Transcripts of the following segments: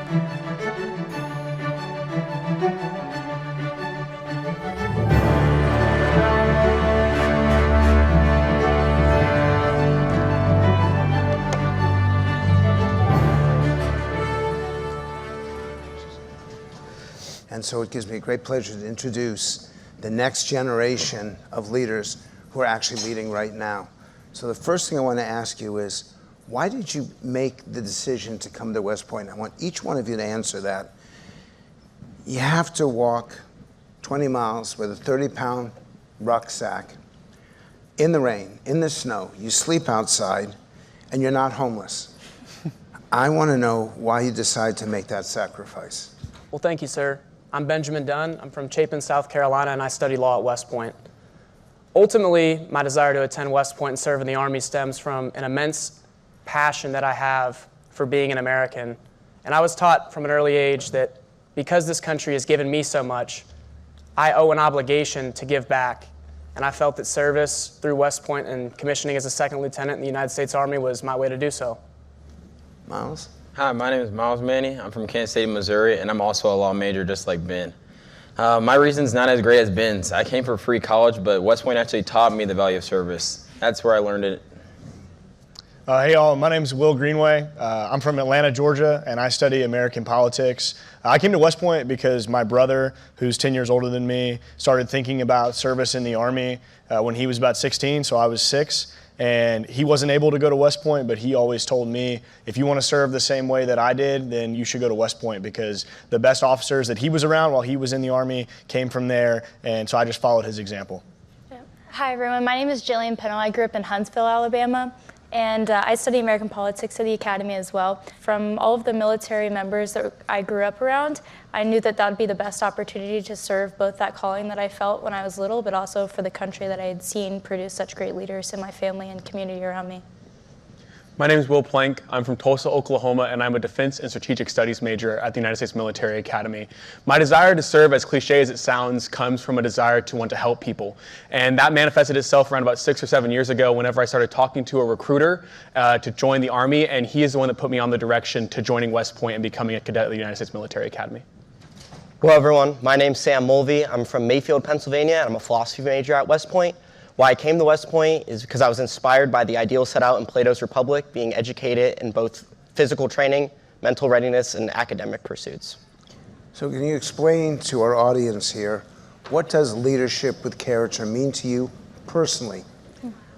And so it gives me great pleasure to introduce the next generation of leaders who are actually leading right now. So the first thing I want to ask you is, why did you make the decision to come to West Point? I want each one of you to answer that. You have to walk 20 miles with a 30-pound rucksack in the rain, in the snow. You sleep outside, and you're not homeless. I want to know why you decided to make that sacrifice. Well, thank you, sir. I'm Benjamin Dunn. I'm from Chapin, South Carolina, and I study law at West Point. Ultimately, my desire to attend West Point and serve in the Army stems from an immense passion that I have for being an American. And I was taught from an early age that because this country has given me so much, I owe an obligation to give back. And I felt that service through West Point and commissioning as a second lieutenant in the United States Army was my way to do so. Miles? Hi, my name is Miles Manny. I'm from Kansas City, Missouri, and I'm also a law major just like Ben. My reason's not as great as Ben's. I came for free college, but West Point actually taught me the value of service. That's where I learned it. Hey all, my name is Will Greenway. I'm from Atlanta, Georgia, and I study American politics. I came to West Point because my brother, who's 10 years older than me, started thinking about service in the Army when he was about 16, so I was 6. And he wasn't able to go to West Point, but he always told me, if you want to serve the same way that I did, then you should go to West Point, because the best officers that he was around while he was in the Army came from there, and so I just followed his example. Hi everyone, my name is Jillian Pennell. I grew up in Huntsville, Alabama, and I study American politics at the Academy as well. From all of the military members that I grew up around, I knew that that would be the best opportunity to serve both that calling that I felt when I was little, but also for the country that I had seen produce such great leaders in my family and community around me. My name is Will Plank. I'm from Tulsa, Oklahoma, and I'm a Defense and Strategic Studies major at the United States Military Academy. My desire to serve, as cliche as it sounds, comes from a desire to want to help people. And that manifested itself around about 6 or 7 years ago whenever I started talking to a recruiter to join the Army, and he is the one that put me on the direction to joining West Point and becoming a cadet at the United States Military Academy. Hello everyone, my name's Sam Mulvey. I'm from Mayfield, Pennsylvania, and I'm a philosophy major at West Point. Why I came to West Point is because I was inspired by the ideals set out in Plato's Republic, being educated in both physical training, mental readiness, and academic pursuits. So can you explain to our audience here, what does leadership with character mean to you personally?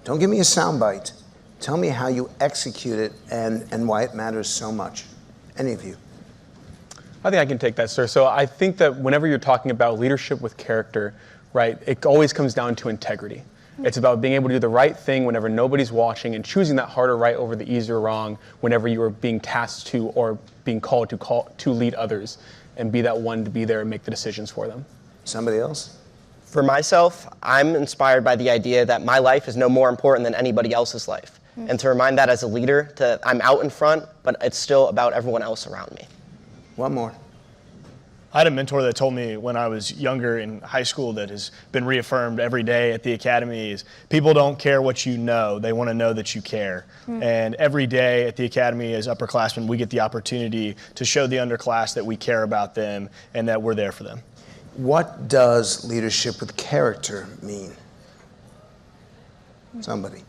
Don't give me a soundbite. Tell me how you execute it and why it matters so much. Any of you? I think I can take that, sir. So I think that whenever you're talking about leadership with character, right, it always comes down to integrity. It's about being able to do the right thing whenever nobody's watching and choosing that harder right over the easier wrong whenever you are being tasked to or being called to lead others and be that one to be there and make the decisions for them. Somebody else? For myself, I'm inspired by the idea that my life is no more important than anybody else's life. And to remind that as a leader, I'm out in front, but it's still about everyone else around me. One more. I had a mentor that told me when I was younger in high school that has been reaffirmed every day at the Academy is people don't care what you know, they want to know that you care. And every day at the Academy as upperclassmen, we get the opportunity to show the underclass that we care about them and that we're there for them. What does leadership with character mean? Somebody.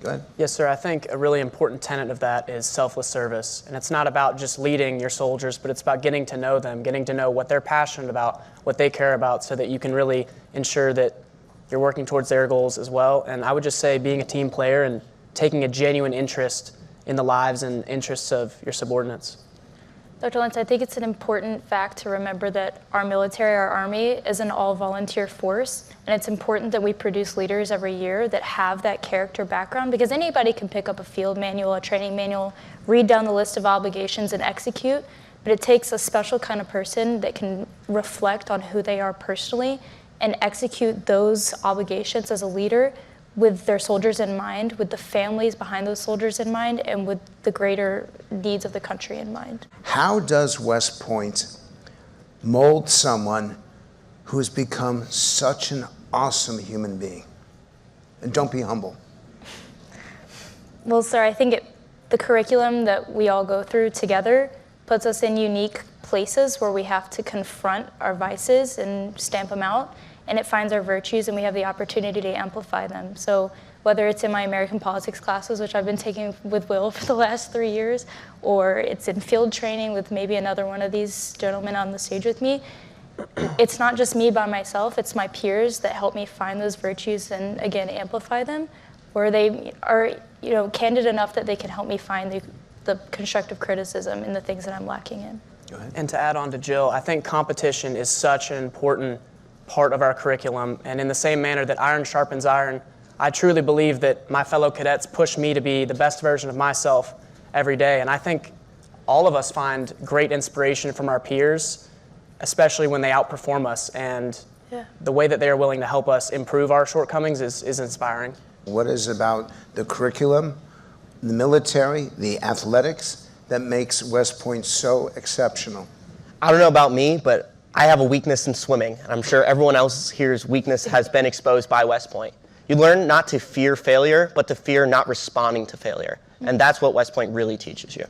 Go ahead. Yes, sir. I think a really important tenet of that is selfless service. And it's not about just leading your soldiers, but it's about getting to know them, getting to know what they're passionate about, what they care about, so that you can really ensure that you're working towards their goals as well. And I would just say being a team player and taking a genuine interest in the lives and interests of your subordinates. Dr. Lentz, I think it's an important fact to remember that our military, our Army, is an all-volunteer force, and it's important that we produce leaders every year that have that character background, because anybody can pick up a field manual, a training manual, read down the list of obligations and execute, but it takes a special kind of person that can reflect on who they are personally and execute those obligations as a leader with their soldiers in mind, with the families behind those soldiers in mind, and with the greater needs of the country in mind. How does West Point mold someone who has become such an awesome human being? And don't be humble. Well, sir, I think the curriculum that we all go through together puts us in unique places where we have to confront our vices and stamp them out, and it finds our virtues and we have the opportunity to amplify them. So whether it's in my American politics classes, which I've been taking with Will for the last 3 years, or it's in field training with maybe another one of these gentlemen on the stage with me, it's not just me by myself, it's my peers that help me find those virtues and, again, amplify them, where they are, candid enough that they can help me find the constructive criticism in the things that I'm lacking in. Go ahead. And to add on to Jill, I think competition is such an important part of our curriculum. And in the same manner that iron sharpens iron, I truly believe that my fellow cadets push me to be the best version of myself every day. And I think all of us find great inspiration from our peers, especially when they outperform us. And the way that they are willing to help us improve our shortcomings is inspiring. What is about the curriculum, the military, the athletics that makes West Point so exceptional? I don't know about me, but I have a weakness in swimming, and I'm sure everyone else here's weakness has been exposed by West Point. You learn not to fear failure, but to fear not responding to failure. And that's what West Point really teaches you.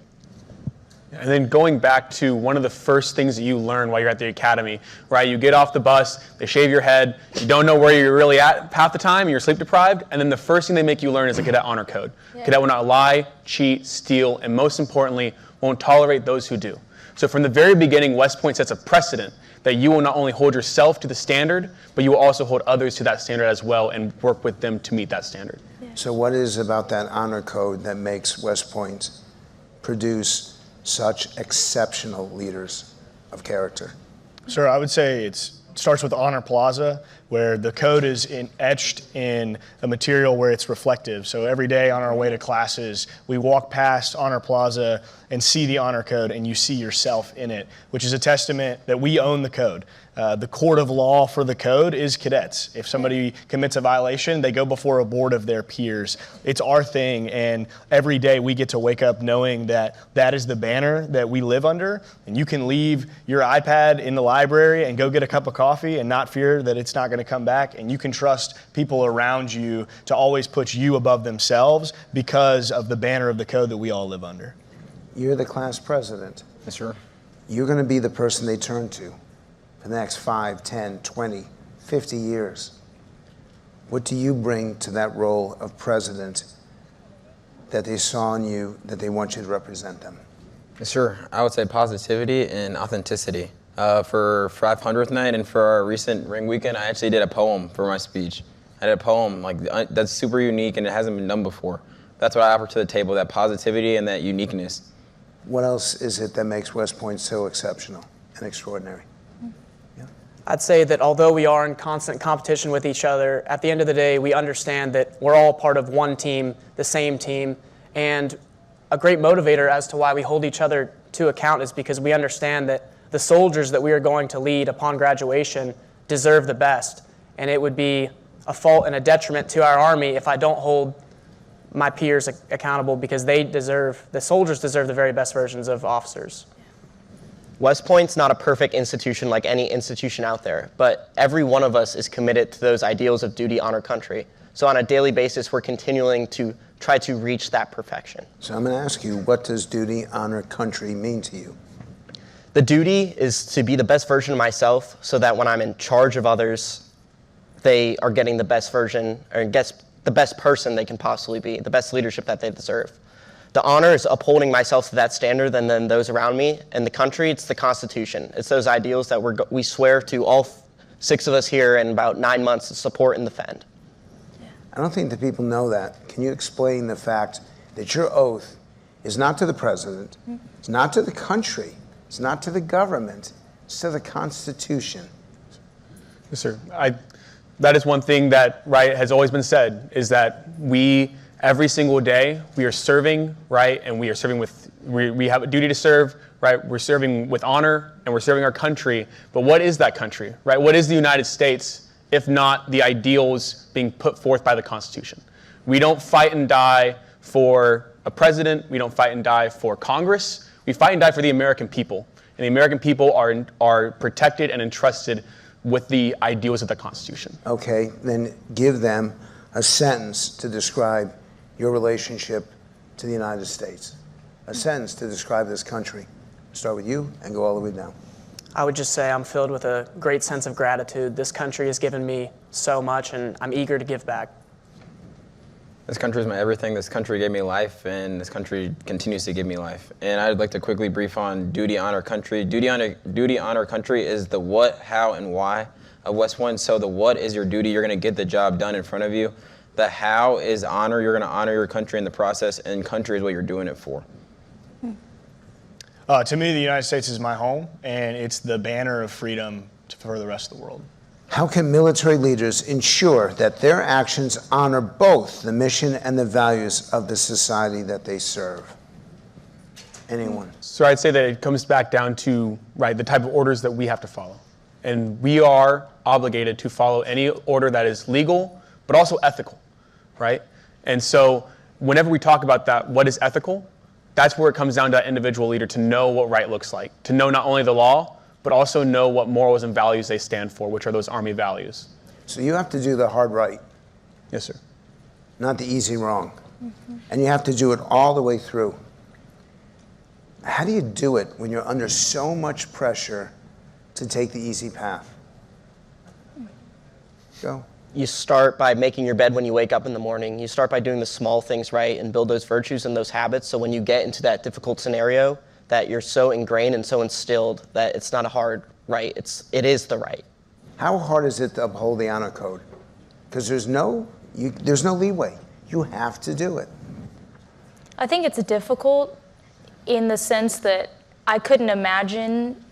And then going back to one of the first things that you learn while you're at the academy, right? You get off the bus, they shave your head, you don't know where you're really at half the time, you're sleep deprived, and then the first thing they make you learn is a cadet honor code. Yeah. Cadet will not lie, cheat, steal, and most importantly, won't tolerate those who do. So from the very beginning, West Point sets a precedent that you will not only hold yourself to the standard, but you will also hold others to that standard as well and work with them to meet that standard. Yeah. So what is about that honor code that makes West Point produce such exceptional leaders of character? Sir, I would say it starts with Honor Plaza, where the code is etched in a material where it's reflective. So every day on our way to classes, we walk past Honor Plaza and see the honor code, and you see yourself in it, which is a testament that we own the code. The court of law for the code is cadets. If somebody commits a violation, they go before a board of their peers. It's our thing, and every day we get to wake up knowing that that is the banner that we live under, and you can leave your iPad in the library and go get a cup of coffee and not fear that it's not going to come back, and you can trust people around you to always put you above themselves because of the banner of the code that we all live under. You're the class president. Yes, sir. You're going to be the person they turn to for the next 5, 10, 20, 50 years. What do you bring to that role of president that they saw in you, that they want you to represent them? Yes, sir. I would say positivity and authenticity. For 500th night and for our recent ring weekend, I actually did a poem for my speech. I did a poem that's super unique and it hasn't been done before. That's what I offer to the table, that positivity and that uniqueness. What else is it that makes West Point so exceptional and extraordinary? Yeah. I'd say that although we are in constant competition with each other, at the end of the day, we understand that we're all part of one team, the same team, and a great motivator as to why we hold each other to account is because we understand that the soldiers that we are going to lead upon graduation deserve the best, and it would be a fault and a detriment to our Army if I don't hold my peers accountable because the soldiers deserve the very best versions of officers. West Point's not a perfect institution like any institution out there, but every one of us is committed to those ideals of duty, honor, country. So on a daily basis, we're continuing to try to reach that perfection. So I'm going to ask you, what does duty, honor, country mean to you? The duty is to be the best version of myself so that when I'm in charge of others, they are getting the best version or the best person they can possibly be, the best leadership that they deserve. The honor is upholding myself to that standard and then those around me. And the country, it's the Constitution. It's those ideals that we swear to all 6 of us here in about 9 months to support and defend. I don't think that people know that. Can you explain the fact that your oath is not to the president, it's not to the country, it's not to the government, it's to the Constitution? Yes, sir. That is one thing that, right, has always been said, is that every single day, we are serving, right, and we are serving we have a duty to serve, right, we're serving with honor, and we're serving our country, but what is that country, right? What is the United States, if not the ideals being put forth by the Constitution? We don't fight and die for a president, we don't fight and die for Congress, we fight and die for the American people, and the American people are protected and entrusted with the ideals of the Constitution. Okay, then give them a sentence to describe your relationship to the United States. A sentence to describe this country. Start with you and go all the way down. I would just say I'm filled with a great sense of gratitude. This country has given me so much, and I'm eager to give back. This country is my everything. This country gave me life, and this country continues to give me life. And I'd like to quickly brief on duty, honor, country. Duty, honor, country is the what, how, and why of West Point. So the what is your duty. You're going to get the job done in front of you. The how is honor. You're going to honor your country in the process, and country is what you're doing it for. To me, the United States is my home, and it's the banner of freedom for the rest of the world. How can military leaders ensure that their actions honor both the mission and the values of the society that they serve? Anyone? So I'd say that it comes back down to, right, the type of orders that we have to follow. And we are obligated to follow any order that is legal, but also ethical, right? And so whenever we talk about that, what is ethical? That's where it comes down to that individual leader to know what right looks like, to know not only the law, but also know what morals and values they stand for, which are those Army values. So you have to do the hard right, Yes, sir. not the easy wrong. And you have to do it all the way through. How do you do it when you're under so much pressure to take the easy path? Go. You start by making your bed when you wake up in the morning. You start by doing the small things right and build those virtues and those habits. So when you get into that difficult scenario, that you're so ingrained and so instilled that it's not a hard right. It is the right. How hard is it to uphold the honor code? Because there's no leeway. You have to do it. I think it's difficult in the sense that I couldn't imagine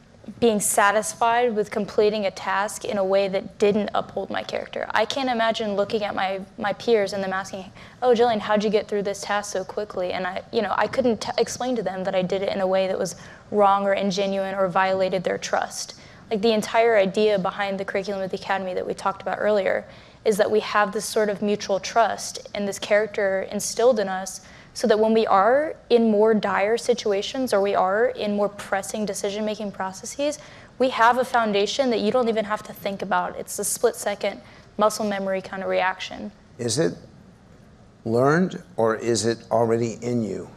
being satisfied with completing a task in a way that didn't uphold my character. I can't imagine looking at my peers and them asking, "Oh, Jillian, how'd you get through this task so quickly?" And I couldn't explain to them that I did it in a way that was wrong or ingenuine or violated their trust. Like the entire idea behind the curriculum of the academy that we talked about earlier is that we have this sort of mutual trust and this character instilled in us so that when we are in more dire situations or we are in more pressing decision-making processes, we have a foundation that you don't even have to think about. It's a split-second muscle memory kind of reaction. Is it learned or is it already in you?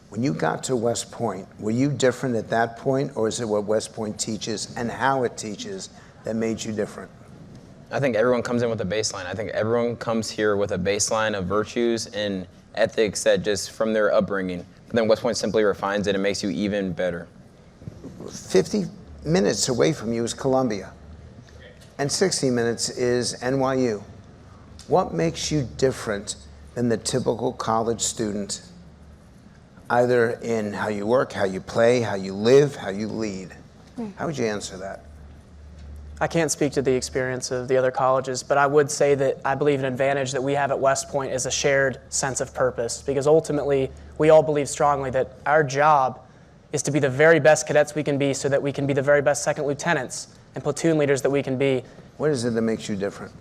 When you got to West Point, were you different at that point, or is it what West Point teaches and how it teaches that made you different? I think everyone comes in with a baseline. I think everyone comes here with a baseline of virtues and ethics that just from their upbringing. But then West Point simply refines it and makes you even better. 50 minutes away from you is Columbia, and 60 minutes is NYU. What makes you different than the typical college student, either in how you work, how you play, how you live, how you lead? How would you answer that? I can't speak to the experience of the other colleges, but I would say that I believe an advantage that we have at West Point is a shared sense of purpose, because ultimately we all believe strongly that our job is to be the very best cadets we can be so that we can be the very best second lieutenants and platoon leaders that we can be. What is it that makes you different?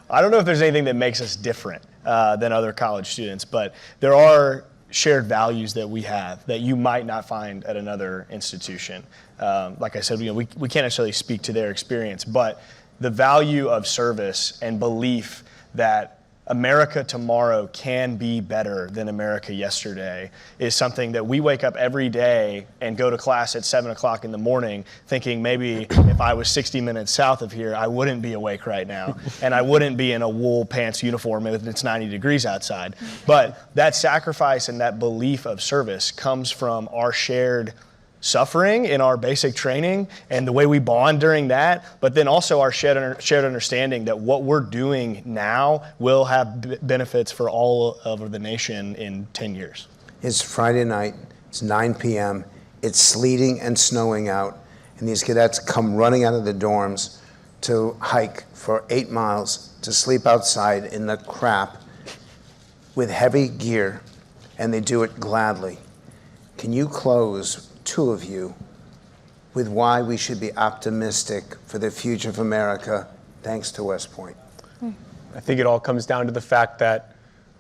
I don't know if there's anything that makes us different than other college students, but there are shared values that we have that you might not find at another institution. Like I said, we can't necessarily speak to their experience, but the value of service and belief that America tomorrow can be better than America yesterday is something that we wake up every day and go to class at 7 o'clock in the morning thinking maybe if I was 60 minutes south of here, I wouldn't be awake right now and I wouldn't be in a wool pants uniform if it's 90 degrees outside. But that sacrifice and that belief of service comes from our shared suffering in our basic training and the way we bond during that, but then also our shared understanding that what we're doing now will have benefits for all over the nation in 10 years. It's Friday night, it's 9 p.m., it's sleeting and snowing out, and these cadets come running out of the dorms to hike for 8 miles, to sleep outside in the crap with heavy gear, and they do it gladly. Can you close, two of you, with why we should be optimistic for the future of America thanks to West Point? I think it all comes down to the fact that,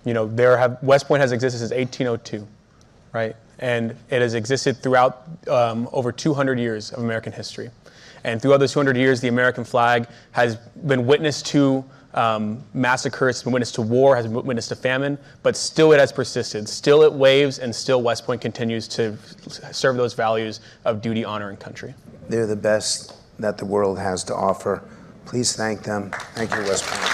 West Point has existed since 1802, right? And it has existed throughout over 200 years of American history. And throughout those 200 years, the American flag has been witness to massacre, it's been witness to war, has been witness to famine, but still it has persisted. Still it waves, and still West Point continues to serve those values of duty, honor, and country. They're the best that the world has to offer. Please thank them. Thank you, West Point.